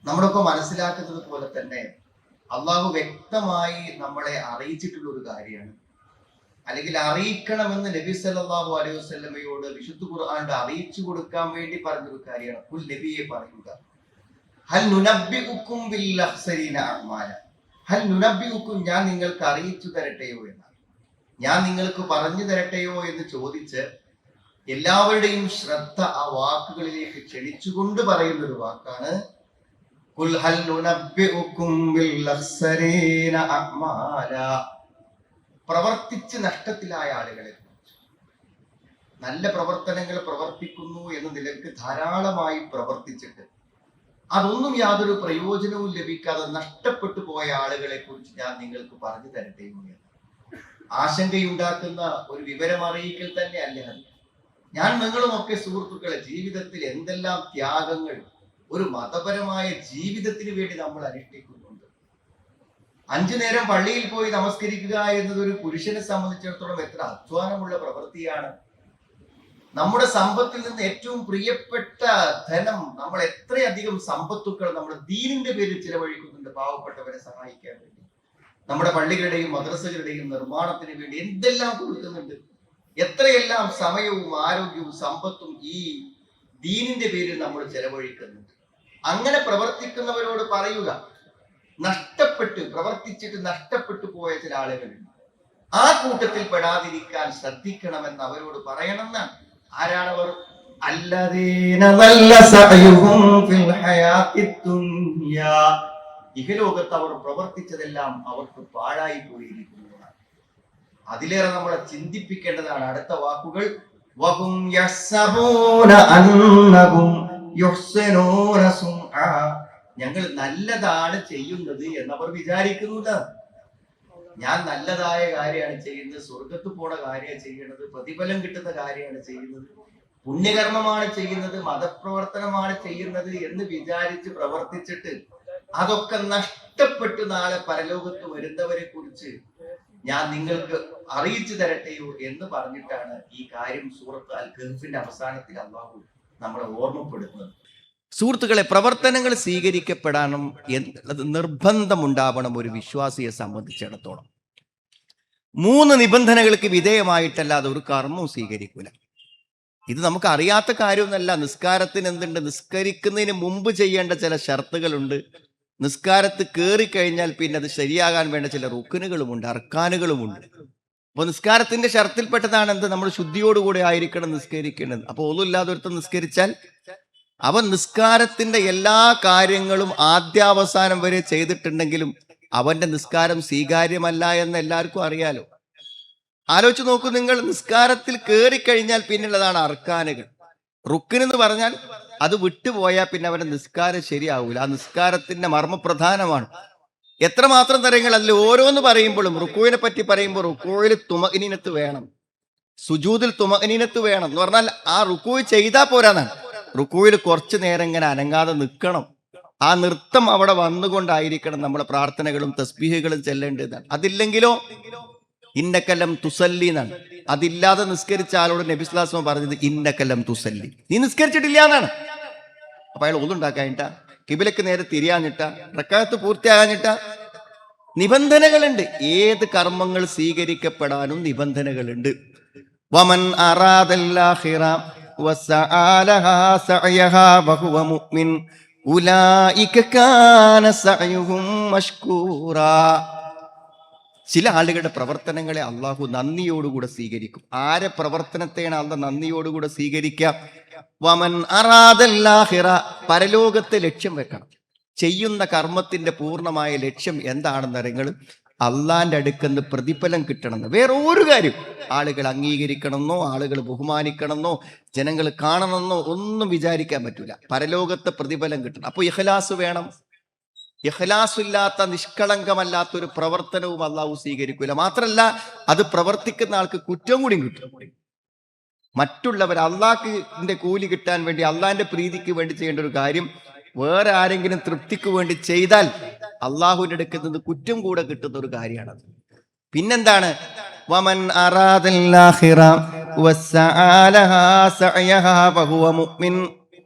നമ്മളൊക്കെ മനസ്സിലാക്കുന്നത് പോലെ തന്നെ അള്ളാഹു വ്യക്തമായി നമ്മളെ അറിയിച്ചിട്ടുള്ള ഒരു കാര്യമാണ്, അല്ലെങ്കിൽ അറിയിക്കണമെന്ന് നബി സല്ലല്ലാഹു അലൈഹി വസല്ലമയോട് വിശുദ്ധ ഖുർആനിൽ അറിയിച്ചു കൊടുക്കാൻ വേണ്ടി പറഞ്ഞൊരു കാര്യമാണ്. ഖുൽ നബിയെ പറയുക, ഹൽ നുനബ്ബിഉക്കും ബിൽ അഖ്സരീന അഅ്മാല, ഹൽ നുനബ്ബിഉക്കും, ഞാൻ നിങ്ങൾക്ക് അറിയിച്ചു തരട്ടെയോ എന്നാണ്, ഞാൻ നിങ്ങൾക്ക് പറഞ്ഞു തരട്ടെയോ എന്ന് ചോദിച്ച് എല്ലാവരുടെയും ശ്രദ്ധ ആ വാക്കുകളിലേക്ക് ക്ഷണിച്ചുകൊണ്ട് പറയുന്ന ഒരു വാക്കാണ് ഖുൽ ഹൽ നുനബ്ബിഉക്കും ബിൽ അഖ്സരീന അഅ്മാല. പ്രവർത്തിച്ച് നഷ്ടത്തിലായ ആളുകളെ കുറിച്ച്. നല്ല പ്രവർത്തനങ്ങൾ പ്രവർത്തിക്കുന്നു എന്ന നിലക്ക് ധാരാളമായി പ്രവർത്തിച്ചിട്ട് അതൊന്നും യാതൊരു പ്രയോജനവും ലഭിക്കാതെ നഷ്ടപ്പെട്ടു പോയ ആളുകളെ കുറിച്ച് ഞാൻ നിങ്ങൾക്ക് പറഞ്ഞു തരട്ടെയോ എന്ന് ആശങ്കയുണ്ടാക്കുന്ന ഒരു വിവരം അറിയിക്കൽ തന്നെ അല്ല അത്. ഞാൻ നിങ്ങളുമൊക്കെ സുഹൃത്തുക്കളെ, ജീവിതത്തിൽ എന്തെല്ലാം ത്യാഗങ്ങൾ ഒരു മതപരമായ ജീവിതത്തിന് വേണ്ടി നമ്മൾ അനുഷ്ഠിക്കുന്നുണ്ട്. 5 നേരം പള്ളിയിൽ പോയി നമസ്കരിക്കുക എന്നത് ഒരു പുരുഷനെ സംബന്ധിച്ചിടത്തോളം എത്ര അധ്വാനമുള്ള പ്രവൃത്തിയാണ്. നമ്മുടെ സമ്പത്തിൽ നിന്ന് ഏറ്റവും പ്രിയപ്പെട്ട ധനം, നമ്മൾ എത്രയധികം സമ്പത്തുക്കൾ നമ്മുടെ ദീനിന്റെ പേരിൽ ചിലവഴിക്കുന്നുണ്ട് പാവപ്പെട്ടവരെ സഹായിക്കാൻ വേണ്ടി. നമ്മുടെ പള്ളികളുടെയും മദ്രസകളുടെയും നിർമ്മാണത്തിന് വേണ്ടി എന്തെല്ലാം കൊടുക്കുന്നുണ്ട്. എത്രയെല്ലാം സമയവും ആരോഗ്യവും സമ്പത്തും ഈ ദീനിന്റെ പേരിൽ നമ്മൾ ചെലവഴിക്കുന്നുണ്ട്. അങ്ങനെ പ്രവർത്തിക്കുന്നവരോട് പറയുക, പ്രവർത്തിച്ചിട്ട് നഷ്ടപ്പെട്ടു പോയ ചില ആളുകളുണ്ട്, ആ കൂട്ടത്തിൽ പെടാതിരിക്കാൻ ശ്രദ്ധിക്കണമെന്ന് അവരോട് പറയണമെന്നാണ്. ആരാണവർ? അല്ലദീന ദല്ല സഅയുഹും ഫിൽ ഹയാത്തിദ് ദുനിയാ, ഇഹലോകത്ത് അവർ പ്രവർത്തിച്ചതെല്ലാം അവർക്ക് പാഴായി പോയിരിക്കുന്നതാണ്. അതിലേറെ നമ്മളെ ചിന്തിപ്പിക്കേണ്ടതാണ് അടുത്ത വാക്കുകൾ. വഹും യഹ്സബൂന അന്നഹും യുഹ്സിനൂന സുൻആ, ഞങ്ങൾ നല്ലതാണ് ചെയ്യുന്നത് എന്നവർ വിചാരിക്കുന്നുണ്ട്. ഞാൻ നല്ലതായ കാര്യമാണ് ചെയ്യുന്നത്, സ്വർഗത്ത് പോണ കാര്യമാണ് ചെയ്യുന്നത്, പ്രതിഫലം കിട്ടുന്ന കാര്യമാണ് ചെയ്യുന്നത്, പുണ്യകർമ്മമാണ് ചെയ്യുന്നത്, മതപ്രവർത്തനമാണ് ചെയ്യുന്നത് എന്ന് വിചാരിച്ച് പ്രവർത്തിച്ചിട്ട് അതൊക്കെ നഷ്ടപ്പെട്ട് നാളെ പരലോകത്ത് വരുന്നവരെ കുറിച്ച് ഞാൻ നിങ്ങൾക്ക് അറിയിച്ചു തരട്ടെയോ എന്ന് പറഞ്ഞിട്ടാണ് ഈ കാര്യം സൂറത്ത് അൽ കഹ്ഫിന്റെ അവസാനത്തിൽ അല്ലാഹു നമ്മളെ ഓർമ്മപ്പെടുത്തുന്നത്. സുഹൃത്തുക്കളെ, പ്രവർത്തനങ്ങൾ സ്വീകരിക്കപ്പെടാനും എന്നുള്ളത് നിർബന്ധമുണ്ടാവണം ഒരു വിശ്വാസിയെ സംബന്ധിച്ചിടത്തോളം. 3 നിബന്ധനകൾക്ക് വിധേയമായിട്ടല്ലാതെ ഒരു കർമ്മവും സ്വീകരിക്കൂല. ഇത് നമുക്ക് അറിയാത്ത കാര്യമൊന്നുമല്ല. നിസ്കാരത്തിന് എന്തുണ്ട്? നിസ്കരിക്കുന്നതിന് മുമ്പ് ചെയ്യേണ്ട ചില ഷർത്തുകളുണ്ട്. നിസ്കാരത്ത് കയറിക്കഴിഞ്ഞാൽ പിന്നെ അത് ശരിയാകാൻ വേണ്ട ചില റുക്കനുകളുമുണ്ട്, അർക്കാനുകളുമുണ്ട്. അപ്പൊ നിസ്കാരത്തിന്റെ ഷർത്തിൽപ്പെട്ടതാണ് എന്ത്? നമ്മൾ ശുദ്ധിയോടുകൂടി ആയിരിക്കണം നിസ്കരിക്കേണ്ടത്. അപ്പൊ ഒന്നുമില്ലാതെ ഒരുത്തം നിസ്കരിച്ചാൽ അവൻ നിസ്കാരത്തിന്റെ എല്ലാ കാര്യങ്ങളും ആദ്യാവസാനം വരെ ചെയ്തിട്ടുണ്ടെങ്കിലും അവന്റെ നിസ്കാരം സ്വീകാര്യമല്ല എന്ന് എല്ലാവർക്കും അറിയാലോ. ആലോചിച്ച് നോക്കൂ നിങ്ങൾ, നിസ്കാരത്തിൽ കയറിക്കഴിഞ്ഞാൽ പിന്നുള്ളതാണ് അർക്കാനുകൾ. റുക്കിൻ എന്ന് പറഞ്ഞാൽ അത് വിട്ടുപോയാൽ പിന്നെ അവന്റെ നിസ്കാരം ശരിയാവൂല. ആ നിസ്കാരത്തിന്റെ മർമ്മപ്രധാനമാണ്. എത്രമാത്രം തരങ്ങൾ അതിൽ ഓരോന്ന് പറയുമ്പോഴും, റുക്കുവിനെ പറ്റി പറയുമ്പോൾ റുക്കുവിൽ തുമഅ്നീനത്ത് വേണം, സുജൂദിൽ തുമഅ്നീനത്ത് വേണം എന്ന് പറഞ്ഞാൽ ആ റുക്കു ചെയ്താൽ പോരാന്നാണ്. റുക്കുവിൽ കുറച്ചു നേരം ഇങ്ങനെ അനങ്ങാതെ നിൽക്കണം. ആ നൃത്തം അവിടെ വന്നുകൊണ്ടായിരിക്കണം നമ്മുടെ പ്രാർത്ഥനകളും തസ്ബീഹുകളും ചെല്ലേണ്ടതാണ്. അതില്ലെങ്കിലോ ഇന്നക്കലം തുസല്ലി എന്നാണ്. അതില്ലാതെ നിസ്കരിച്ച ആളോട് നബി സ്വല്ലല്ലാഹു അലൈഹി വസല്ലം പറഞ്ഞത് ഇന്നക്കലം തുസല്ലി, നീ നിസ്കരിച്ചിട്ടില്ല എന്നാണ്. അപ്പൊ അയാൾ ഒന്നുണ്ടാക്കാഞ്ഞിട്ട, കിബിലക്ക് നേരെ തിരിയാഞ്ഞിട്ട, റക്അത്ത് പൂർത്തിയാകാഞ്ഞിട്ട. നിബന്ധനകളുണ്ട്. ഏത് കർമ്മങ്ങൾ സ്വീകരിക്കപ്പെടാനും നിബന്ധനകളുണ്ട്. വമൻ അറാദല്ലാഹിറ വസഅലഹാ സഅയഹാ വഹുവ മുഅ്മിൻ ഉലൈക കാന സഅയുഹും മഷ്കൂറാ. ചില ആളുകളുടെ പ്രവർത്തനങ്ങളെ അള്ളാഹു നന്ദിയോടുകൂടെ സ്വീകരിക്കും. ആരെ പ്രവർത്തനത്തെയാണ് അള്ളാഹ് നന്ദിയോടുകൂടെ സ്വീകരിക്കുക? വമൻ അറാദല്ലാഹിറ, പരലോകത്തെ ലക്ഷ്യം വെക്കണം. ചെയ്യുന്ന കർമ്മത്തിന്റെ പൂർണ്ണമായ ലക്ഷ്യം എന്താണെന്ന് അറിയുന്നത് അള്ളാന്റെ അടുക്കുന്ന പ്രതിഫലം കിട്ടണമെന്ന്. വേറെ ഒരു കാര്യം ആളുകൾ അംഗീകരിക്കണമെന്നോ ആളുകൾ ബഹുമാനിക്കണമെന്നോ ജനങ്ങൾ കാണണമെന്നോ ഒന്നും വിചാരിക്കാൻ പറ്റൂല. പരലോകത്തെ പ്രതിഫലം കിട്ടണം. അപ്പൊ ഇഖ്ലാസ് വേണം. ഇഖ്ലാസില്ലാത്ത, നിഷ്കളങ്കമല്ലാത്ത ഒരു പ്രവർത്തനവും അള്ളാഹു സ്വീകരിക്കൂല. മാത്രല്ല അത് പ്രവർത്തിക്കുന്ന ആൾക്ക് കുറ്റം കൂടിയും കിട്ടും. മറ്റുള്ളവർ അള്ളാഹിന്റെ കൂലി കിട്ടാൻ വേണ്ടി, അള്ളാഹിന്റെ പ്രീതിക്ക് വേണ്ടി ചെയ്യേണ്ട ഒരു കാര്യം വേറെ ആരെങ്കിലും തൃപ്തിക്ക് വേണ്ടി ചെയ്താൽ അള്ളാഹുവിന്റെ അടുക്കുന്നത് കുറ്റം കൂടെ കിട്ടുന്ന ഒരു കാര്യമാണത്. പിന്നെന്താണ്? വമൻ അറാദല്ലാഹിറ വസഅലഹാ സഅയഹാ വഹുവ മുഅ്മിൻ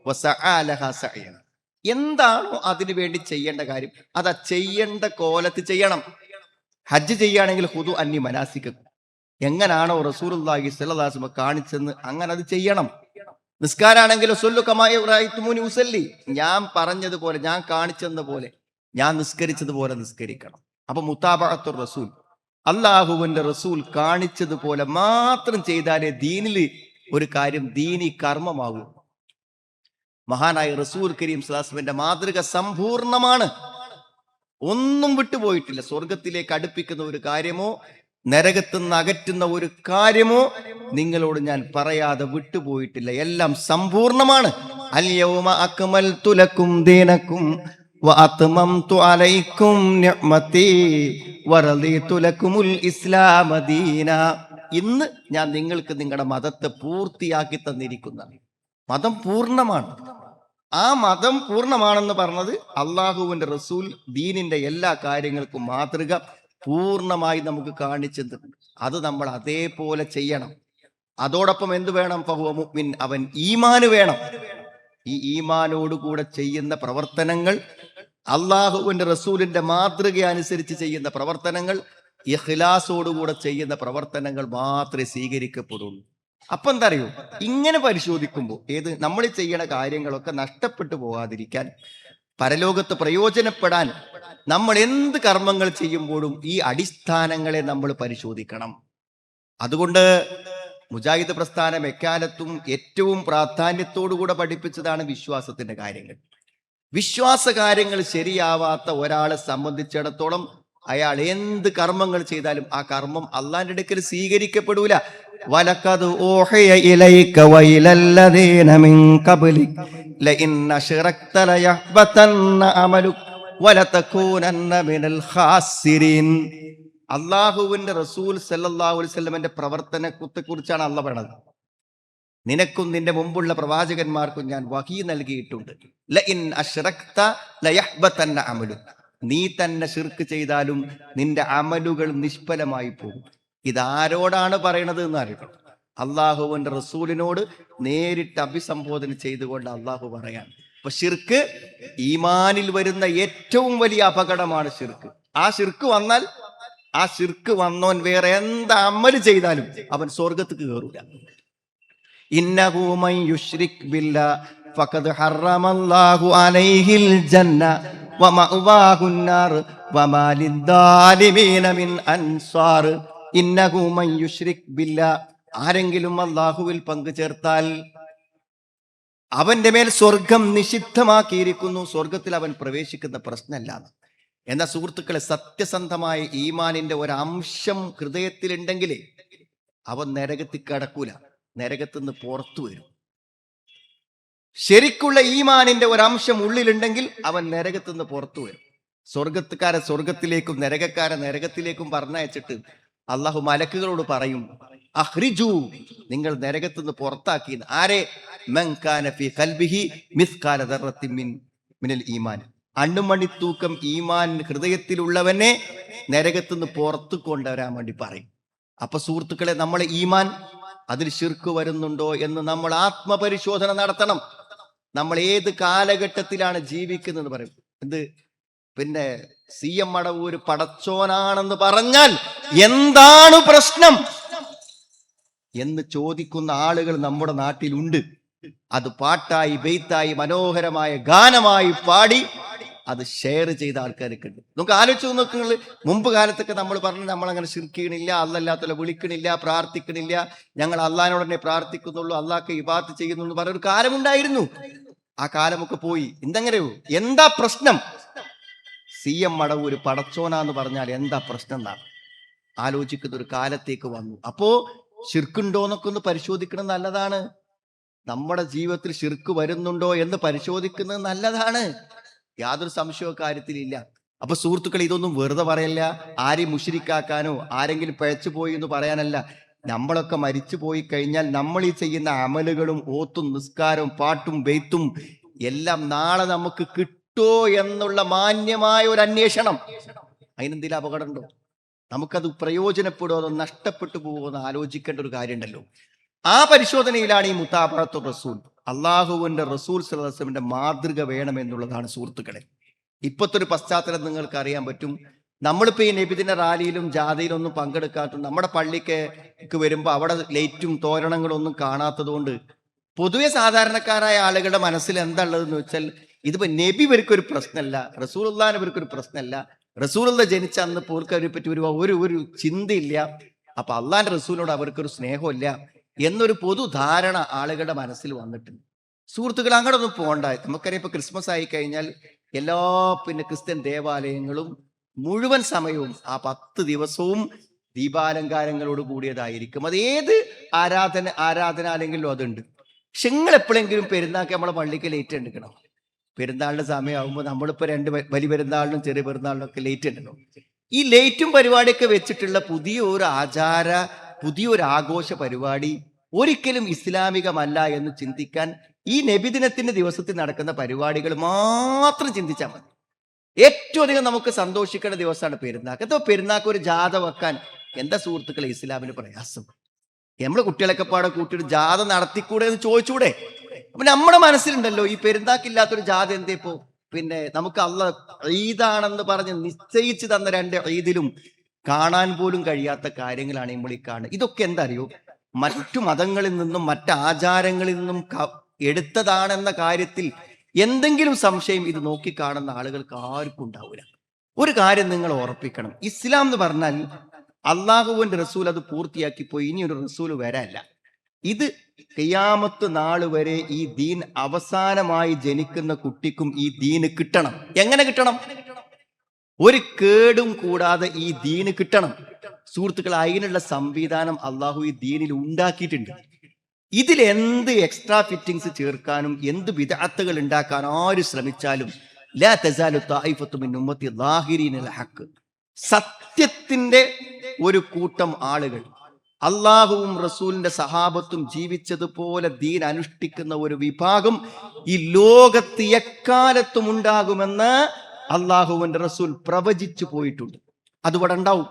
വസഅലഹാ സഅയഹാ. എന്താണോ അതിനു വേണ്ടി ചെയ്യേണ്ട കാര്യം അതാ ചെയ്യേണ്ട കോലത്ത് ചെയ്യണം. ഹജ്ജ് ചെയ്യുകയാണെങ്കിൽ ഹുദു അന്നി മനാസിക്കും, എങ്ങനാണോ റസൂലുള്ളാഹി സ്വല്ലല്ലാഹു അലൈഹി വസല്ലം കാണിച്ചെന്ന് അങ്ങനെ അത് ചെയ്യണം. നിസ്കാരാണെങ്കിലും സല്ലു കമാ റഅയ്തുമൂനി ഉസല്ലി, ഞാൻ പറഞ്ഞതുപോലെ, ഞാൻ കാണിച്ചെന്ന പോലെ, ഞാൻ നിസ്കരിച്ചതുപോലെ നിസ്കരിക്കണം. അപ്പൊ മുതാബഅത്തുർ റസൂൽ, അള്ളാഹുവിന്റെ റസൂൽ കാണിച്ചതുപോലെ മാത്രം ചെയ്താലേ ദീനില് ഒരു കാര്യം ദീനി കർമ്മമാകൂ. മഹാനായ റസൂൽ കരീം സ്വല്ലല്ലാഹു അലൈഹി വസല്ലമയുടെ മാതൃക സമ്പൂർണ്ണമാണ്, ഒന്നും വിട്ടുപോയിട്ടില്ല. സ്വർഗത്തിലേക്ക് അടുപ്പിക്കുന്ന ഒരു കാര്യമോ നരകത്തുനിന്ന് അകറ്റുന്ന ഒരു കാര്യമോ നിങ്ങളോട് ഞാൻ പറയാതെ വിട്ടുപോയിട്ടില്ല, എല്ലാം സമ്പൂർണ്ണമാണ്. അൽ യൗമ അക്മൽതു ലക്കും ദീനക്കും വഅത്മംതു അലൈക്കും നിഅമതി വറദീതു ലക്കുമുൽ ഇസ്ലാമ ദീന. ഇന്ന് ഞാൻ നിങ്ങൾക്ക് നിങ്ങളുടെ മതത്തെ പൂർത്തിയാക്കി തന്നിരിക്കുന്ന മതം പൂർണ്ണമാണ്. ആ മതം പൂർണ്ണമാണെന്ന് പറഞ്ഞത് അള്ളാഹുവിന്റെ റസൂൽ ദീനിന്റെ എല്ലാ കാര്യങ്ങൾക്കും മാതൃക പൂർണ്ണമായി നമുക്ക് കാണിച്ചു തന്നു. അത് നമ്മൾ അതേപോലെ ചെയ്യണം. അതോടൊപ്പം എന്ത് വേണം? ഫഹുവ മുഅ്മിൻ, അവൻ ഈമാന് വേണം. ഈ ഈമാനോടുകൂടെ ചെയ്യുന്ന പ്രവർത്തനങ്ങൾ, അള്ളാഹുവിന്റെ റസൂലിന്റെ മാതൃക അനുസരിച്ച് ചെയ്യുന്ന പ്രവർത്തനങ്ങൾ, ഇഖ്ലാസോടുകൂടെ ചെയ്യുന്ന പ്രവർത്തനങ്ങൾ മാത്രമേ സ്വീകരിക്കപ്പെടുള്ളൂ. അപ്പൊ എന്താ അറിയോ, ഇങ്ങനെ പരിശോധിക്കുമ്പോൾ നമ്മൾ ചെയ്യണ കാര്യങ്ങളൊക്കെ നഷ്ടപ്പെട്ടു പോകാതിരിക്കാൻ, പരലോകത്ത് പ്രയോജനപ്പെടാൻ നമ്മൾ എന്ത് കർമ്മങ്ങൾ ചെയ്യുമ്പോഴും ഈ അടിസ്ഥാനങ്ങളെ നമ്മൾ പരിശോധിക്കണം. അതുകൊണ്ട് മുജാഹിദ് പ്രസ്ഥാനം എക്കാലത്തും ഏറ്റവും പ്രാധാന്യത്തോടുകൂടെ പഠിപ്പിച്ചതാണ് വിശ്വാസത്തിന്റെ കാര്യങ്ങൾ. വിശ്വാസ കാര്യങ്ങൾ ശരിയാവാത്ത ഒരാളെ സംബന്ധിച്ചിടത്തോളം അയാൾ എന്ത് കർമ്മങ്ങൾ ചെയ്താലും ആ കർമ്മം അള്ളാന്റെ അടുക്കൽ സ്വീകരിക്കപ്പെടൂല. വലഖദ് ഊഹിയ ഇലൈക വഇലല്ലദീന മിൻ ഖബ്ലിക ലഇൻ അശ്റക്ത ലയഹ്ബതന്ന അമലുക വലതകൂനന്ന മിനൽ ഖാസിരീൻ. അള്ളാഹുവിന്റെ റസൂൽ സല്ലല്ലാഹു അലൈഹി വസല്ലമയുടെ പ്രവർത്തനത്തെക്കുറിച്ചാണ് അള്ളാഹ് പറയുന്നത്. നിനക്കും നിന്റെ മുമ്പുള്ള പ്രവാചകന്മാർക്കും ഞാൻ വഹീ നൽകിയിട്ടുണ്ട്. ലഇൻ അശ്റക്ത ലയഹ്ബതന്ന അമലുക, നീ തന്നെ ശിർക്ക് ചെയ്താലും നിന്റെ അമലുകൾ നിഷ്ഫലമായി പോകും. ഇതാരോടാണ് പറയണത് എന്ന് അറിയണം. അള്ളാഹുവിന്റെ റസൂലിനോട് നേരിട്ട് അഭിസംബോധന ചെയ്തുകൊണ്ട് അള്ളാഹു പറയാണ്. അപ്പൊ ശിർക്ക് ഈമാനിൽ വരുന്ന ഏറ്റവും വലിയ അപകടമാണ് ശിർക്ക്. ആ ശിർക്ക് വന്നാൽ ആ ശിർക്ക് വന്നോൻ വേറെ എന്ത് അമല് ചെയ്താലും അവൻ സ്വർഗത്തേക്ക് കയറൂല. ഇന്നഹു മൻ യുശ്രിക് ബില്ലാഹ് ഫഖദ് ഹറമല്ലാഹു അലൈഹിൽ ജന്ന വമഅവാഹുൻ നാർ വമാ ലിദ്ദാലിമീന മിൻ അൻസാർ. ഇന്നഹു മൻ യുശ്രിക് ബില്ലാഹ്, ആരെങ്കിലും അല്ലാഹുവിൽ പങ്കു ചേർത്താൽ അവന്റെ മേൽ സ്വർഗം നിഷിദ്ധമാക്കിയിരിക്കുന്നു, സ്വർഗത്തിൽ അവൻ പ്രവേശിക്കുന്ന പ്രശ്നമല്ലാന്ന്. എന്ന സുഹൃത്തുക്കളെ, സത്യസന്ധമായ ഈമാനിന്റെ ഒരംശം ഹൃദയത്തിലുണ്ടെങ്കിലേ അവൻ നരകത്തിൽ കടക്കൂല, നരകത്തുനിന്ന് പുറത്തു വരും. ശരിക്കുള്ള ഈമാനിന്റെ ഒരംശം ഉള്ളിലുണ്ടെങ്കിൽ അവൻ നരകത്തുനിന്ന് പുറത്തു വരും. സ്വർഗത്തുകാരെ സ്വർഗത്തിലേക്കും നരകക്കാരെ നരകത്തിലേക്കും പറഞ്ഞയച്ചിട്ട് അള്ളാഹു മലക്കുകളോട് പറയും, അഖ്രിജു, നിങ്ങൾ നരകത്തുനിന്ന് പുറത്താക്കി. ആരെ? മൻ കാന ഫീ ഖൽബിഹി മിസ്കാല ദർറത്തിൻ മിനൽ ഈമാൻ, അണ്ണുമണിത്തൂക്കം ഈമാൻ ഹൃദയത്തിലുള്ളവനെ നരകത്തുനിന്ന് പുറത്തു കൊണ്ടുവരാൻ വേണ്ടി പറയും. അപ്പൊ സുഹൃത്തുക്കളെ, നമ്മളെ ഈമാൻ അതിൽ ശിർക്ക് വരുന്നുണ്ടോ എന്ന് നമ്മൾ ആത്മപരിശോധന നടത്തണം. നമ്മൾ ഏത് കാലഘട്ടത്തിലാണ് ജീവിക്കുന്നത് പറയും. പിന്നെ CM മടവൂര് പടച്ചോനാണെന്ന് പറഞ്ഞാൽ എന്താണ് പ്രശ്നം എന്ന് ചോദിക്കുന്ന ആളുകൾ നമ്മുടെ നാട്ടിലുണ്ട്. അത് പാട്ടായി ബെയ്ത്തായി മനോഹരമായ ഗാനമായി പാടി അത് ഷെയർ ചെയ്ത ആൾക്കാരൊക്കെ ഉണ്ട്. നമുക്ക് ആലോചിച്ച് നോക്കുന്നത്, മുമ്പ് കാലത്തൊക്കെ നമ്മൾ പറഞ്ഞു നമ്മളങ്ങനെ ശിർക്കണില്ല, അല്ലല്ലാത്തല്ല വിളിക്കണില്ല, പ്രാർത്ഥിക്കണില്ല, ഞങ്ങൾ അള്ളാഹിനോട് തന്നെ പ്രാർത്ഥിക്കുന്നുള്ളൂ, അള്ളാഹ്ക്ക് ഇബാദത്ത് ചെയ്യുന്നു എന്ന് പറഞ്ഞൊരു കാലമുണ്ടായിരുന്നു. ആ കാലമൊക്കെ പോയി. എന്തെങ്ങനെയോ, എന്താ പ്രശ്നം? CM മടവൂര് പടച്ചോനാന്ന് പറഞ്ഞാൽ എന്താ പ്രശ്നം എന്നാണ് ആലോചിക്കുന്ന ഒരു കാലത്തേക്ക് വന്നു. അപ്പോ ശിർക്കുണ്ടോന്നൊക്കെ ഒന്ന് പരിശോധിക്കണം, നല്ലതാണ്. നമ്മുടെ ജീവിതത്തിൽ ശിർക്ക് വരുന്നുണ്ടോ എന്ന് പരിശോധിക്കുന്നത് നല്ലതാണ്, യാതൊരു സംശയവും കാര്യത്തിലില്ല. അപ്പൊ സുഹൃത്തുക്കൾ, ഇതൊന്നും വെറുതെ പറയല്ല, ആരെയും മുശ്രിക്കാക്കാനോ ആരെങ്കിലും പിഴച്ചു പോയി എന്ന് പറയാനല്ല. നമ്മളൊക്കെ മരിച്ചു പോയി കഴിഞ്ഞാൽ നമ്മൾ ഈ ചെയ്യുന്ന അമലുകളും ഓത്തും നിസ്കാരവും പാട്ടും ബെയ്ത്തും എല്ലാം നാളെ നമുക്ക് കിട്ടോ എന്നുള്ള മാന്യമായ ഒരു അന്വേഷണം. അതിനെന്തെങ്കിലും അപകടമുണ്ടോ? നമുക്കത് പ്രയോജനപ്പെടുമോ അതോ നഷ്ടപ്പെട്ടു പോകുമോ എന്ന് ആലോചിക്കേണ്ട ഒരു കാര്യമുണ്ടല്ലോ. ആ പരിശോധനയിലാണ് ഈ മുതാബഅത്തു റസൂൽ, അള്ളാഹുവിന്റെ റസൂൽ സ്വല്ലല്ലാഹു അലൈഹി വസല്ലമയുടെ മാതൃക വേണമെന്നുള്ളതാണ് സുഹൃത്തുക്കളെ. ഇപ്പോഴത്തെ ഒരു പശ്ചാത്തലം നിങ്ങൾക്ക് അറിയാൻ പറ്റും. നമ്മളിപ്പോൾ ഈ നബിദിന റാലിയിലും ജാഥയിലും ഒന്നും പങ്കെടുക്കാത്തതുകൊണ്ട് നമ്മുടെ പള്ളിക്ക് വരുമ്പോൾ അവിടെ ലൈറ്റും തോരണങ്ങളും ഒന്നും കാണാത്തത് കൊണ്ട് പൊതുവെ സാധാരണക്കാരായ ആളുകളുടെ മനസ്സിൽ എന്താ ഉള്ളതെന്ന് വെച്ചാൽ, ഇതിപ്പോ നബി ഇവർക്കൊരു പ്രശ്നമല്ല, റസൂലുള്ളാഹിനെ ഇവർക്കൊരു പ്രശ്നമല്ല, റസൂലുള്ള ജനിച്ച അന്ന് പോർക്ക് അവരെ പറ്റി ഒരു ചിന്തയില്ല, അപ്പൊ അള്ളാന്റെ റസൂലിനോട് അവർക്കൊരു സ്നേഹമില്ല എന്നൊരു പൊതുധാരണ ആളുകളുടെ മനസ്സിൽ വന്നിട്ടുണ്ട്. സുഹൃത്തുക്കൾ, അങ്ങോട്ട് ഒന്നും പോകണ്ട. നമുക്കറിയാം, ഇപ്പൊ ക്രിസ്മസ് ആയി കഴിഞ്ഞാൽ എല്ലാ ക്രിസ്ത്യൻ ദേവാലയങ്ങളും മുഴുവൻ സമയവും ആ 10 ദിവസവും ദീപാലങ്കാരങ്ങളോട് കൂടിയതായിരിക്കും. അത് ഏത് ആരാധനാലയങ്ങളിലും അതുണ്ട്. പക്ഷെ നിങ്ങൾ എപ്പോഴെങ്കിലും പെരുന്നാൾക്ക് നമ്മളെ പള്ളിക്ക് ലേറ്റ് എടുക്കണം. പെരുന്നാളിന്റെ സമയമാകുമ്പോൾ നമ്മളിപ്പോൾ 2 വലിയ പെരുന്നാളിനും ചെറിയ പെരുന്നാളിനും ഒക്കെ ലേറ്റ് ഉണ്ടല്ലോ. ഈ ലേറ്റും പരിപാടിയൊക്കെ വെച്ചിട്ടുള്ള പുതിയൊരു ആഘോഷ പരിപാടി ഒരിക്കലും ഇസ്ലാമികമല്ല എന്ന് ചിന്തിക്കാൻ ഈ നബിദിനത്തിന്റെ ദിവസത്തിൽ നടക്കുന്ന പരിപാടികൾ മാത്രം ചിന്തിച്ചാൽ മതി. ഏറ്റവും അധികം നമുക്ക് സന്തോഷിക്കേണ്ട ദിവസമാണ് പെരുന്നാൾക്ക്. എന്തോ പെരുന്നാൾക്ക് ഒരു ജാഥ വെക്കാൻ എന്താ സുഹൃത്തുക്കളെ ഇസ്ലാമിന് പ്രയാസം? നമ്മളെ കുട്ടികളൊക്കെ പാടെ കൂട്ടിയിട്ട് ജാഥ നടത്തിക്കൂടെ എന്ന് ചോദിച്ചൂടെ? അപ്പൊ നമ്മുടെ മനസ്സിലുണ്ടല്ലോ ഈ പെരുന്നാക്കില്ലാത്തൊരു ജാഥ എന്തേ ഇപ്പോ? പിന്നെ നമുക്ക് അള്ളാഹ് ഈദാണെന്ന് പറഞ്ഞ് നിശ്ചയിച്ച് തന്ന 2 ഈദിലും കാണാൻ പോലും കഴിയാത്ത കാര്യങ്ങളാണ് നമ്മൾ ഈ കാണുന്നത്. ഇതൊക്കെ എന്താ അറിയോ, മറ്റു മതങ്ങളിൽ നിന്നും മറ്റ് ആചാരങ്ങളിൽ നിന്നും എടുത്തതാണെന്ന കാര്യത്തിൽ എന്തെങ്കിലും സംശയം ഇത് നോക്കിക്കാണുന്ന ആളുകൾക്ക് ആർക്കും ഉണ്ടാവില്ല. ഒരു കാര്യം നിങ്ങൾ ഓർപ്പിക്കണം, ഇസ്ലാം എന്ന് പറഞ്ഞാൽ അള്ളാഹുവിന്റെ റസൂൽ അത് പൂർത്തിയാക്കി പോയി, ഇനി ഒരു റസൂൽ വരാല്ല. ഇത് ഖിയാമത്ത് നാൾ വരെ ഈ ദീൻ അവസാനമായി ജനിക്കുന്ന കുട്ടിക്കും ഈ ദീന് കിട്ടണം. എങ്ങനെ കിട്ടണം? ഒരു കേടും കൂടാതെ ഈ ദീന് കിട്ടണം. സുഹൃത്തുക്കൾ, അതിനുള്ള സംവിധാനം അള്ളാഹു ഈ ദീനിൽ ഉണ്ടാക്കിയിട്ടുണ്ട്. ഇതിൽ എന്ത് എക്സ്ട്രാ ഫിറ്റിങ്സ് ചേർക്കാനും എന്ത് ബിദ്അത്തുകൾ ഉണ്ടാക്കാൻ ആര് ശ്രമിച്ചാലും ലാ തസാലു ത്വായിഫത്തു മിൻ ഉമ്മത്തി ളാഹിരീനൽ ഹഖ്, സത്യത്തിന്റെ ഒരു കൂട്ടം ആളുകൾ, അള്ളാഹുവും റസൂലിന്റെ സഹാബത്തും ജീവിച്ചതുപോലെ ദീൻ അനുഷ്ഠിക്കുന്ന ഒരു വിഭാഗം ഈ ലോകത്ത് എക്കാലത്തും ഉണ്ടാകുമെന്ന് അള്ളാഹുവിന്റെ റസൂൽ പ്രവചിച്ചു പോയിട്ടുണ്ട്. അതുവിടെ ഉണ്ടാവും.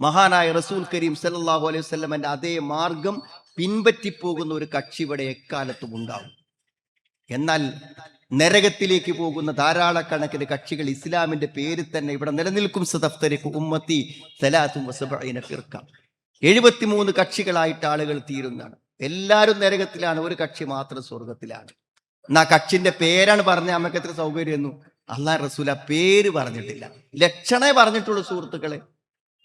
മഹാനായ റസൂൽ കരീം സല്ലല്ലാഹു അലൈഹി വസല്ലമന്റെ അതേ മാർഗം പിൻപറ്റിപ്പോകുന്ന ഒരു കക്ഷി ഇവിടെ എക്കാലത്തും ഉണ്ടാവും. എന്നാൽ നരകത്തിലേക്ക് പോകുന്ന ധാരാളക്കണക്കിന് കക്ഷികൾ ഇസ്ലാമിന്റെ പേരിൽ തന്നെ ഇവിടെ നിലനിൽക്കും. സതഫ്തരിഖു ഉമ്മത്തി 73 ഫിർഖ, 73 കക്ഷികളായിട്ട് ആളുകൾ തീരുന്നതാണ്. എല്ലാവരും നരകത്തിലാണ്, ഒരു കക്ഷി മാത്രം സ്വർഗത്തിലാണ്. എന്നാ കക്ഷിന്റെ പേരാണ് പറഞ്ഞ നമുക്ക് എത്ര സൗകര്യമെന്നു. അള്ളാഹ് റസൂൽ ആ പേര് പറഞ്ഞിട്ടില്ല, ലക്ഷണേ പറഞ്ഞിട്ടുള്ളൂ. സുഹൃത്തുക്കളെ,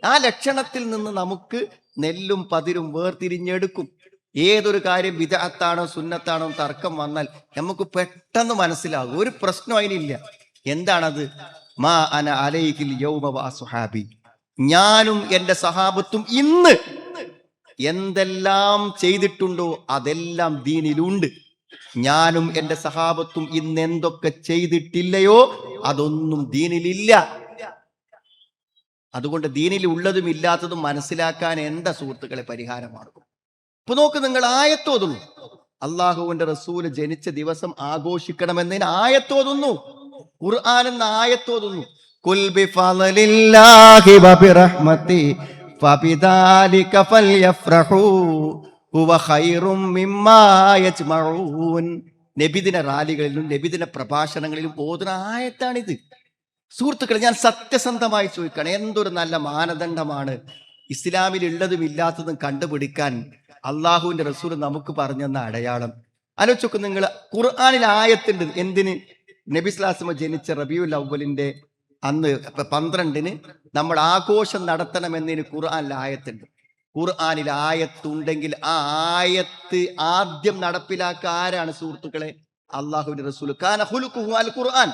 ആ ലക്ഷണത്തിൽ നിന്ന് നമുക്ക് നെല്ലും പതിരും വേർതിരിഞ്ഞെടുക്കും. ഏതൊരു കാര്യം ബിദ്അത്താണോ സുന്നത്താണോ തർക്കം വന്നാൽ നമുക്ക് പെട്ടെന്ന് മനസ്സിലാകും. ഒരു പ്രശ്നം അതിനില്ല. എന്താണത്? മാ അന അലൈഹിൽ യൗമ വഅസ്ഹാബി, ഞാനും എൻ്റെ സഹാബത്തും ഇന്ന് എന്തെല്ലാം ചെയ്തിട്ടുണ്ടോ അതെല്ലാം ദീനിലുണ്ട്. ഞാനും എൻ്റെ സഹാബത്തും ഇന്ന് എന്തൊക്കെ ചെയ്തിട്ടില്ലയോ അതൊന്നും ദീനിലില്ല. അതുകൊണ്ട് ദീനിൽ ഉള്ളതും ഇല്ലാത്തതും മനസ്സിലാക്കാൻ എന്താ സുഹൃത്തുക്കളെ പരിഹാരമാണ്? ഇപ്പൊ നോക്ക്, നിങ്ങൾ ആയത്തോതുന്നു, അള്ളാഹുവിന്റെ റസൂല് ജനിച്ച ദിവസം ആഘോഷിക്കണമെന്നതിന് ആയത്തോതുന്നു, ഖുർആൻ എന്ന ആയത്തോതുന്നു. ഖുൽ ബിഫളലില്ലാഹി വബിറഹ്മതി ഫബിദാലിക ഫൽയഫ്റഹൂ ഹുവ ഖൈറും മിമ്മാ യജ്മഊൻ. നബിദിന റാലികളിലും നബിദിന പ്രഭാഷണങ്ങളിലും ഓതുന്ന ആയത്താണിത്. സുഹൃത്തുക്കളെ, ഞാൻ സത്യസന്ധമായി ചോദിക്കണം, എന്തൊരു നല്ല മാനദണ്ഡമാണ് ഇസ്ലാമിൽ ഉള്ളതും ഇല്ലാത്തതും കണ്ടുപിടിക്കാൻ അള്ളാഹുവിന്റെ റസൂൽ നമുക്ക് പറഞ്ഞെന്ന അടയാളം. ആലോചിച്ചൊക്കെ നിങ്ങൾ, ഖുർആനിൽ ആയത്തുണ്ട് എന്തിന്? നബി സ്വല്ലല്ലാഹു അലൈഹി വസല്ലം ജനിച്ച റബീഉൽ അവ്വലിന്റെ അന്ന് 12-ന് നമ്മൾ ആഘോഷം നടത്തണമെന്നതിന് ഖുർആനിൽ ആയത്തുണ്ട്. ഖുർആനിൽ ആയത്തുണ്ടെങ്കിൽ ആ ആയത്ത് ആദ്യം നടപ്പിലാക്കുക ആരാണ് സുഹൃത്തുക്കളെ? അള്ളാഹുവിന്റെ റസൂൽ. കാന ഖുലുഖുഹു അൽ ഖുർആൻ.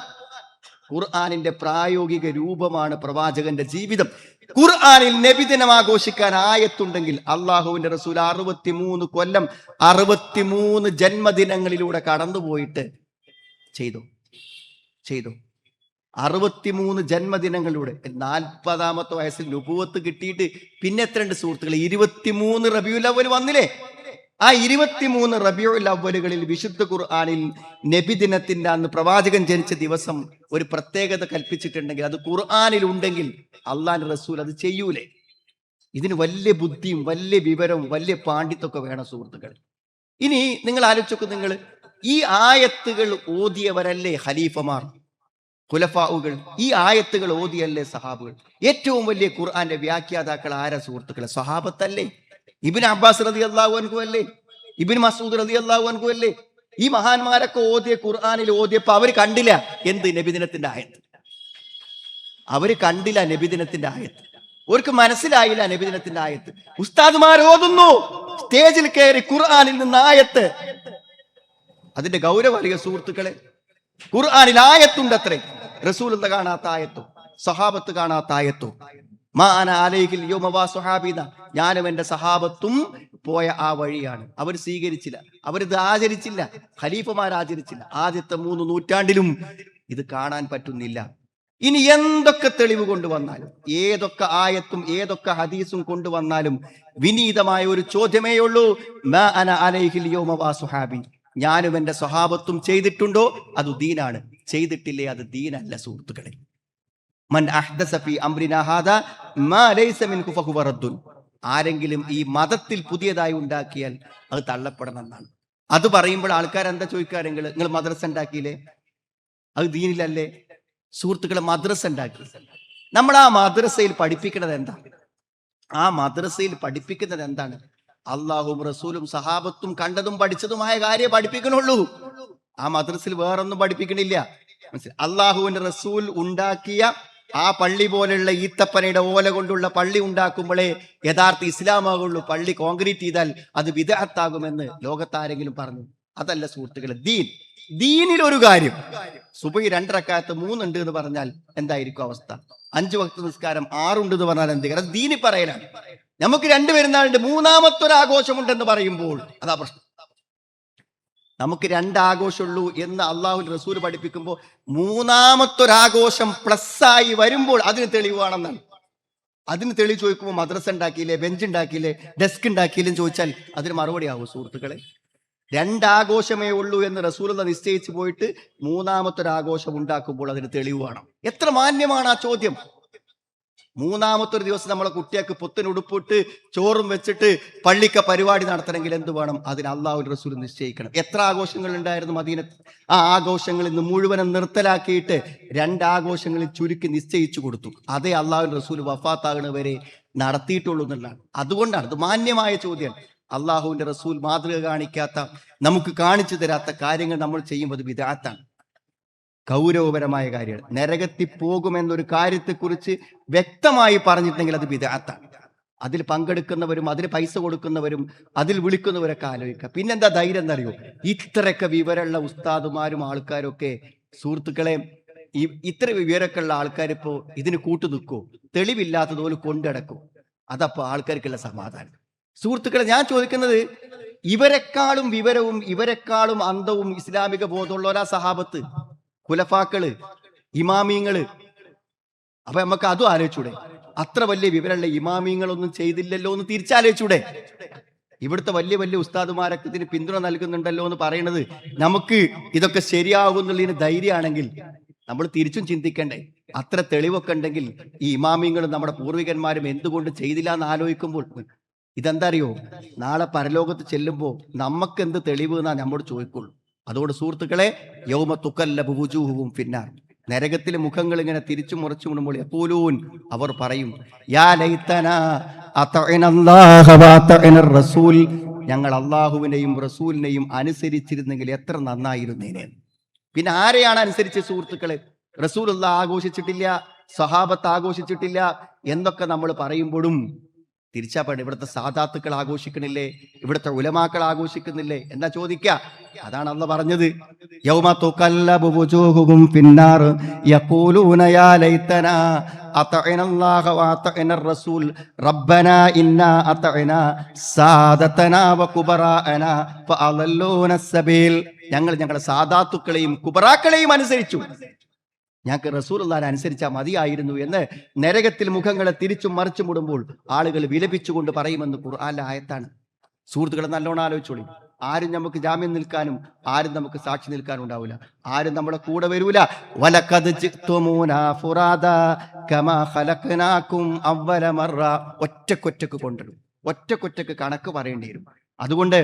ഖുർആനിന്റെ പ്രായോഗിക രൂപമാണ് പ്രവാചകന്റെ ജീവിതം. ഖുർആനിൽ നബിദിനം ആഘോഷിക്കാൻ ആയത്തുണ്ടെങ്കിൽ അള്ളാഹുവിന്റെ റസൂൽ 63 കൊല്ലം 63 ജന്മദിനങ്ങളിലൂടെ കടന്നുപോയിട്ട് ചെയ്തു 63 ജന്മദിനങ്ങളിലൂടെ 40-ാമത്തെ വയസ്സിൽ നുബുവത്ത് കിട്ടിയിട്ട് പിന്നെ എത്രയുണ്ട് സുഹൃത്തുക്കളെ? 23 റബീഉൽ അവ്വൽ വന്നില്ലേ? ആ 23 റബീഉൽ അവ്വലുകളിൽ വിശുദ്ധ ഖുർആനിൽ നബിദിനത്തിന്റെ അന്ന് പ്രവാചകൻ ജനിച്ച ദിവസം ഒരു പ്രത്യേകത കൽപ്പിച്ചിട്ടുണ്ടെങ്കിൽ, അത് ഖുർആനിൽ ഉണ്ടെങ്കിൽ അള്ളാഹുവിന്റെ റസൂൽ അത് ചെയ്യൂലേ? ഇതിന് വലിയ ബുദ്ധിയും വലിയ വിവരവും വലിയ പാണ്ഡിത്യമൊക്കെ വേണം സുഹൃത്തുക്കൾ. ഇനി നിങ്ങൾ ആലോചിച്ചോക്ക്, നിങ്ങൾ ഈ ആയത്തുകൾ ഓതിയവരല്ലേ ഖലീഫമാർ, ഖുലഫാഉകൾ? ഈ ആയത്തുകൾ ഓതിയല്ലേ സഹാബുകൾ? ഏറ്റവും വലിയ ഖുർആന്റെ വ്യാഖ്യാതാക്കൾ ആരാ സുഹൃത്തുക്കളെ? സഹാബത്തല്ലേ? ഇബ്നു അബ്ബാസ് റളിയല്ലാഹു അൻഹു അല്ലേ? ഇബ്നു മസ്ഊദ് റളിയല്ലാഹു അൻഹു അല്ലേ? ഈ മഹാന്മാരൊക്കെ ഓതിയ ഖുർആനിൽ ഓതിയപ്പോ അവര് കണ്ടില്ല എന്ത്? നബിദിനത്തിന്റെ ആയത്ത്. അവര് കണ്ടില്ല നബിദിനത്തിന്റെ ആയത്ത്, അവർക്ക് മനസ്സിലായില്ല നബിദിനത്തിന്റെ ആയത്ത്. ഉസ്താദുമാർ ഓതുന്നു, സ്റ്റേജിൽ കയറി ഖുർആനിൽ നിന്ന് ആയത്ത്. അതിന്റെ ഗൗരവം അറിയ സുഹൃത്തുക്കളെ? ഖുർആനിൽ ആയത്തുണ്ടത്രേ, റസൂലുള്ള കാണാത്ത ആയത്തോ, സഹാബത്ത് കാണാത്ത ആയത്തോ. മാന അലൈഹിൽ യൗമ വാ സുഹാബീന, ഞാനും എന്റെ സഹാബത്തും പോയ ആ വഴിയാണ്. അവർ സ്വീകരിച്ചില്ല, അവരിത് ആചരിച്ചില്ല, ഖലീഫമാർ ആചരിച്ചില്ല. ആദ്യത്തെ 3 നൂറ്റാണ്ടിലും ഇത് കാണാൻ പറ്റുന്നില്ല. ഇനി എന്തൊക്കെ തെളിവ് കൊണ്ടുവന്നാലും, ഏതൊക്കെ ആയത്തും ഏതൊക്കെ ഹദീസും കൊണ്ടുവന്നാലും വിനീതമായ ഒരു ചോദ്യമേ ഉള്ളൂ, മാ അന അലൈഹിൽ യൗമ വാ സുഹാബി, ഞാനും എന്റെ സ്വഹാബത്തും ചെയ്തിട്ടുണ്ടോ അത് ദീനാണ്, ചെയ്തിട്ടില്ലേ അത് ദീനല്ല സുഹൃത്തുക്കളെ. മൻ അഹ്ദസ ഫീ അംരിനാ ഹാദാ മാ ലൈസ മിൻഹു ഫഹുവ റദ്ദുൻ, ആരെങ്കിലും ഈ മതത്തിൽ പുതിയതായി ഉണ്ടാക്കിയാൽ അത് തള്ളപ്പെടണം എന്നാണ്. അത് പറയുമ്പോൾ ആൾക്കാർ എന്താ ചോദിക്കാറ്? നിങ്ങൾ മദ്രസ ഉണ്ടാക്കിയില്ലേ, അത് ദീനിലല്ലേ? സുഹൃത്തുക്കളെ, മദ്രസ ഉണ്ടാക്കി, നമ്മൾ ആ മദ്രസയിൽ പഠിപ്പിക്കുന്നത് എന്താ? ആ മദ്രസയിൽ പഠിപ്പിക്കുന്നത് എന്താണ്? അള്ളാഹും റസൂലും സഹാബത്തും കണ്ടതും പഠിച്ചതുമായ കാര്യം പഠിപ്പിക്കണുള്ളൂ. ആ മദ്രസയിൽ വേറൊന്നും പഠിപ്പിക്കണില്ല. മനസ്സിലായി? അള്ളാഹുവിന്റെ റസൂൽ ഉണ്ടാക്കിയ ആ പള്ളി പോലെയുള്ള ഈത്തപ്പനയുടെ ഓല കൊണ്ടുള്ള പള്ളി ഉണ്ടാക്കുമ്പോഴേ യഥാർത്ഥ ഇസ്ലാമാകുള്ളൂ. പള്ളി കോൺക്രീറ്റ് ചെയ്താൽ അത് ബിദ്അത്താകുമെന്ന് ലോകത്താരെങ്കിലും പറഞ്ഞു? അതല്ല സുഹൃത്തുക്കളെ ദീൻ. ദീനിൽ ഒരു കാര്യം, സുബഹി 2 റക്അത്ത് 3 ഉണ്ട് എന്ന് പറഞ്ഞാൽ എന്തായിരിക്കും അവസ്ഥ? 5 വക്ത് നിസ്കാരം 6 ഉണ്ട് എന്ന് പറഞ്ഞാൽ എന്ത്? അത് ദീനി പറയലാണ്. നമുക്ക് 2 പെരുന്നാളുണ്ട്, 3-മത്തൊരു ആഘോഷമുണ്ടെന്ന് പറയുമ്പോൾ അതാ പ്രശ്നം. നമുക്ക് 2 ആഘോഷമുള്ളൂ എന്ന് അള്ളാഹു റസൂൽ പഠിപ്പിക്കുമ്പോൾ 3-മത്തൊരാഘോഷം പ്ലസ്സായി വരുമ്പോൾ അതിന് തെളിവാണെന്നാണ്. അതിന് തെളിവ് ചോദിക്കുമ്പോൾ മദ്രസ ഉണ്ടാക്കിയില്ലേ, ബെഞ്ച് ഉണ്ടാക്കിയില്ലേ, ഡെസ്ക് ഉണ്ടാക്കിയില്ലെന്ന് ചോദിച്ചാൽ അതിന് മറുപടി ആവും സുഹൃത്തുക്കളെ. 2 ആഘോഷമേ ഉള്ളൂ എന്ന് റസൂലുള്ള നിശ്ചയിച്ചു പോയിട്ട് 3-മത്തൊരാഘോഷം ഉണ്ടാക്കുമ്പോൾ അതിന് തെളിവ് വേണം. എത്ര മാന്യമാണ് ആ ചോദ്യം! 3-മത്തൊരു ദിവസം നമ്മളെ കുട്ടികൾക്ക് പുത്തനുടുപ്പിട്ട് ചോറും വെച്ചിട്ട് പള്ളിക്ക പരിപാടി നടത്തണമെങ്കിൽ എന്ത് വേണം? അതിന് അള്ളാഹു റസൂൽ നിശ്ചയിക്കണം. എത്ര ആഘോഷങ്ങൾ ഉണ്ടായിരുന്നു മദീനത്ത്? ആ ആഘോഷങ്ങൾ ഇന്ന് മുഴുവനും നിർത്തലാക്കിയിട്ട് 2 ആഘോഷങ്ങളിൽ ചുരുക്കി നിശ്ചയിച്ചു കൊടുത്തു. അതേ അള്ളാഹു റസൂൽ വഫാത്താകുന്നവരെ നടത്തിയിട്ടുള്ളൂ എന്നുള്ളതാണ്. അതുകൊണ്ടാണ് ഇത് മാന്യമായ ചോദ്യം. അള്ളാഹുവിന്റെ റസൂൽ മാതൃക കാണിക്കാത്ത, നമുക്ക് കാണിച്ചു തരാത്ത കാര്യങ്ങൾ നമ്മൾ ചെയ്യുമ്പോൾ അത് ബിദ്അത്താണ്, ഗൗരവപരമായ കാര്യമാണ്. നരകത്തിൽ പോകുമെന്നൊരു കാര്യത്തെക്കുറിച്ച് വ്യക്തമായി പറഞ്ഞിട്ടുണ്ടെങ്കിൽ അത് ബിദ്അത്താണ്. അതിൽ പങ്കെടുക്കുന്നവരും അതിന് പൈസ കൊടുക്കുന്നവരും അതിൽ വിളിക്കുന്നവരൊക്കെ ആലോചിക്കുക. പിന്നെന്താ ധൈര്യം എന്നറിയോ? ഇത്രയൊക്കെ വിവരമുള്ള ഉസ്താദുമാരും ആൾക്കാരും ഒക്കെ സുഹൃത്തുക്കളെ, ഇത്ര വിവരമൊക്കെ ഉള്ള ആൾക്കാരിപ്പോ ഇതിന് കൂട്ടു നിൽക്കോ? തെളിവില്ലാത്തതുപോലെ കൊണ്ടടക്കും. അതപ്പോ ആൾക്കാർക്കുള്ള സമാധാനം. സുഹൃത്തുക്കളെ, ഞാൻ ചോദിക്കുന്നത്, ഇവരെക്കാളും വിവരവും ഇവരെക്കാളും അന്തവും ഇസ്ലാമിക ബോധമുള്ളവരാ സഹാബത്ത്, ഖുലഫാക്കള്, ഇമാമീങ്ങള്. അപ്പൊ നമുക്ക് അതും ആലോചിച്ചൂടെ? അത്ര വലിയ വിവരമുള്ള ഇമാമീങ്ങളൊന്നും ചെയ്തില്ലല്ലോ എന്ന് തിരിച്ചാലോചിച്ചൂടെ? ഇവിടുത്തെ വലിയ വലിയ ഉസ്താദുമാരൊക്കെ ഇതിന് പിന്തുണ നൽകുന്നുണ്ടല്ലോ എന്ന് പറയുന്നത് നമുക്ക് ഇതൊക്കെ ശരിയാകുന്നുള്ളതിന് ധൈര്യമാണെങ്കിൽ നമ്മൾ തിരിച്ചും ചിന്തിക്കണ്ടേ? അത്ര തെളിവൊക്കെ ഉണ്ടെങ്കിൽ ഈ ഇമാമീങ്ങളും നമ്മുടെ പൂർവികന്മാരും എന്തുകൊണ്ട് ചെയ്തില്ല എന്ന് ആലോചിക്കുമ്പോൾ ഇതെന്താ അറിയോ? നാളെ പരലോകത്ത് ചെല്ലുമ്പോൾ നമുക്ക് എന്ത് തെളിവ് എന്നാ നമ്മോട് ചോദിക്കുള്ളൂ. അതുകൊണ്ട് സുഹൃത്തുക്കളെ, യൗമ തുകല്ലബു വുജൂഹുഹും ഫിന്നാർ, നരകത്തിലെ മുഖങ്ങൾ ഇങ്ങനെ തിരിച്ചു മുറിച്ചു വിടുമ്പോൾ യഖൂലൂൻ, അവർ പറയും, യാ ലൈതനാ അതഅനല്ലാഹ വഅതഅനർ റസൂൽ, ഞങ്ങൾ അല്ലാഹുവിനെയും റസൂലിനെയും അനുസരിച്ചിരുന്നെങ്കിൽ എത്ര നന്നായിരുന്നേനെ. പിന്നെ ആരെയാണ് അനുസരിച്ച് സുഹൃത്തുക്കളെ? റസൂലുള്ളാഹ് ആഘോഷിച്ചിട്ടില്ല, സഹാബത്ത് ആഘോഷിച്ചിട്ടില്ല എന്നൊക്കെ നമ്മൾ പറയുമ്പോഴും തിരിച്ചാപ്പാട് ഇവിടുത്തെ സാദാത്തുക്കൾ ആഘോഷിക്കണില്ലേ? ഇവിടുത്തെ ഉലമാക്കൾ ആഘോഷിക്കുന്നില്ലേ എന്നാ ചോദിക്ക. അതാണ് അള്ളാഹ് പറഞ്ഞത്, യൗമ തുകല്ലബു വുജൂഹുഹും ഫിന്നാർ യഖൂലൂന യാ ലൈതനാ അതഅനല്ലാഹ വഅതഅനർ റസൂൽ റബ്ബനാ ഇന്നാ അതഅനാ സാദതനാ വകുബറാഅനാ ഫഅളല്ലൂനസ് സബീൽ. ഞങ്ങളുടെ സാദാത്തുക്കളെയും കുബറാക്കളെയും അനുസരിച്ചു, ഞങ്ങൾക്ക് റസൂലുള്ളാഹിനെ അനുസരിച്ചാൽ മതിയായിരുന്നു എന്ന് നരകത്തിൽ മുഖങ്ങളെ തിരിച്ചും മറിച്ചും മുടുമ്പോൾ ആളുകൾ വിലപിച്ചുകൊണ്ട് പറയുമെന്ന് ഖുർആനിലെ ആയത്താണ്. സുഹൃത്തുക്കളെ, നല്ലോണം ആലോചിച്ചോളി. ആരും നമുക്ക് ജാമ്യം നിൽക്കാനും ആരും നമുക്ക് സാക്ഷി നിൽക്കാനും ഉണ്ടാവില്ല. ആരും നമ്മുടെ കൂടെ വരൂല. വലഖദ് ജിഅ്തുമൂനാ ഫുറാദാ, കമാ ഖലഖനാകും അവ്വല മർറ. ഒറ്റക്കൊറ്റക്ക് കൊണ്ടുവരും, ഒറ്റക്കൊറ്റക്ക് കണക്ക് പറയേണ്ടി വരും. അതുകൊണ്ട്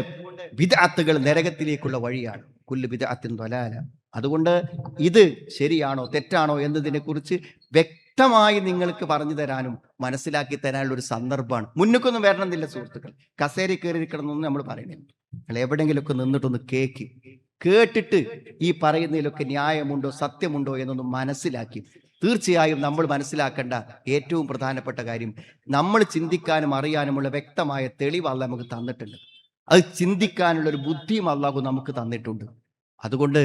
ബിദ്അത്തുകൾ നരകത്തിലേക്കുള്ള വഴിയാണ്. കുല്ലു ബിദ്അത്തിൻ ളലാല. അതുകൊണ്ട് ഇത് ശരിയാണോ തെറ്റാണോ എന്നതിനെ കുറിച്ച് വ്യക്തമായി നിങ്ങൾക്ക് പറഞ്ഞു തരാനും മനസ്സിലാക്കി തരാനുള്ള ഒരു സന്ദർഭമാണ്. മുന്നൊക്കൊന്നും വരണമെന്നില്ല സുഹൃത്തുക്കൾ, കസേര കയറിയിരിക്കണമെന്നൊന്നും നമ്മൾ പറയുന്നില്ല. നിങ്ങൾ എവിടെയെങ്കിലുമൊക്കെ നിന്നിട്ടൊന്ന് കേട്ടിട്ട് ഈ പറയുന്നതിലൊക്കെ ന്യായമുണ്ടോ സത്യമുണ്ടോ എന്നൊന്ന് മനസ്സിലാക്കി. തീർച്ചയായും നമ്മൾ മനസ്സിലാക്കേണ്ട ഏറ്റവും പ്രധാനപ്പെട്ട കാര്യം, നമ്മൾ ചിന്തിക്കാനും അറിയാനുമുള്ള വ്യക്തമായ തെളിവ് അല്ലാഹ് നമുക്ക് തന്നിട്ടുണ്ട്. അത് ചിന്തിക്കാനുള്ള ഒരു ബുദ്ധിയും അല്ലാഹു നമുക്ക് തന്നിട്ടുണ്ട്. അതുകൊണ്ട്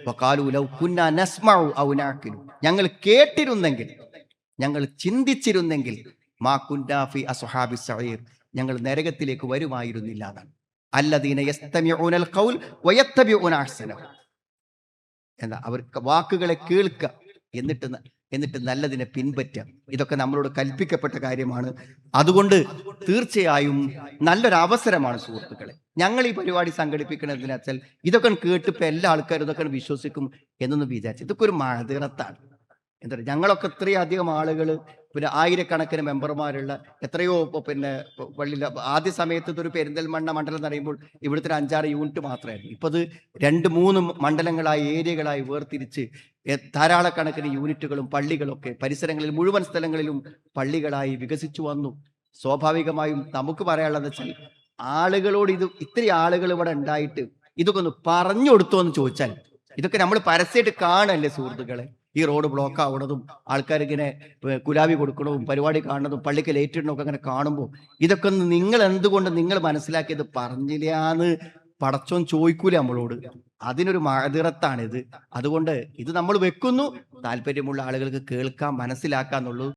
വഖാലൂ ലൗ കുന്നാ നസ്മഉ ഔ നഅഖിലു, ഞങ്ങൾ കേട്ടിരുന്നെങ്കിൽ, ഞങ്ങൾ ചിന്തിച്ചിരുന്നെങ്കിൽ, മാ കുന്നാ ഫി അസ്ഹാബിസ് സഈർ, ഞങ്ങൾ നരകത്തിലേക്ക് വരുമായിരുന്നില്ല എന്നാണ്. അല്ലദീന യസ്തമിഊനൽ ഖൗൽ വയത്തബിഊന അഹ്സനഹു. എന്താ? അവർ വാക്കുകളെ കേൾക്കുക, എന്നിട്ട് നല്ലതിനെ പിൻപറ്റുക. ഇതൊക്കെ നമ്മളോട് കൽപ്പിക്കപ്പെട്ട കാര്യമാണ്. അതുകൊണ്ട് തീർച്ചയായും നല്ലൊരു അവസരമാണ് സുഹൃത്തുക്കളെ ഞങ്ങൾ ഈ പരിപാടി സംഘടിപ്പിക്കണതിന് വെച്ചാൽ ഇതൊക്കെ കേട്ടിപ്പോൾ എല്ലാ ആൾക്കാരും ഇതൊക്കെ വിശ്വസിക്കും എന്നൊന്നും വിചാരിച്ചു. ഇതൊക്കെ ഒരു മഅദിറത്താണ്. എന്താ പറയുക, ഞങ്ങളൊക്കെ ഇത്രയും അധികം ആളുകൾ, പിന്നെ ആയിരക്കണക്കിന് മെമ്പർമാരുള്ള എത്രയോ പള്ളിയിൽ ആദ്യ സമയത്ത് ഇതൊരു പെരിന്തൽമണ്ണ മണ്ഡലം എന്ന് പറയുമ്പോൾ ഇവിടുത്തെ ഒരു 5-6 യൂണിറ്റ് മാത്രമായിരുന്നു. ഇപ്പോൾ അത് 2-3 മണ്ഡലങ്ങളായി, ഏരിയകളായി വേർതിരിച്ച് ധാരാളക്കണക്കിന് യൂണിറ്റുകളും പള്ളികളൊക്കെ പരിസരങ്ങളിൽ മുഴുവൻ സ്ഥലങ്ങളിലും പള്ളികളായി വികസിച്ചു വന്നു. സ്വാഭാവികമായും നമുക്ക് പറയാനുള്ളത് വെച്ചാൽ, ആളുകളോട് ഇത്രയും ആളുകൾ ഇവിടെ ഉണ്ടായിട്ട് ഇതൊക്കെ ഒന്ന് പറഞ്ഞു കൊടുത്തോ എന്ന് ചോദിച്ചാൽ, ഇതൊക്കെ നമ്മൾ പരസ്യമായിട്ട് കാണല്ലേ സുഹൃത്തുക്കളെ. ഈ റോഡ് ബ്ലോക്ക് ആവുന്നതും ആൾക്കാരിങ്ങനെ കുലാവി കൊടുക്കണതും പരിപാടി കാണുന്നതും പള്ളിക്ക് ലേറ്റ് ഇടണമൊക്കെ അങ്ങനെ കാണുമ്പോൾ ഇതൊക്കെ ഒന്ന് നിങ്ങൾ എന്തുകൊണ്ട് നിങ്ങൾ മനസ്സിലാക്കിയത് പറഞ്ഞില്ലാന്ന് പടച്ചോൻ ചോദിക്കൂല നമ്മളോട്. അതിനൊരു മഅദിറത്താണിത്. അതുകൊണ്ട് ഇത് നമ്മൾ വെക്കുന്നു, താല്പര്യമുള്ള ആളുകൾക്ക് കേൾക്കാം, മനസ്സിലാക്കാന്നുള്ളൂ.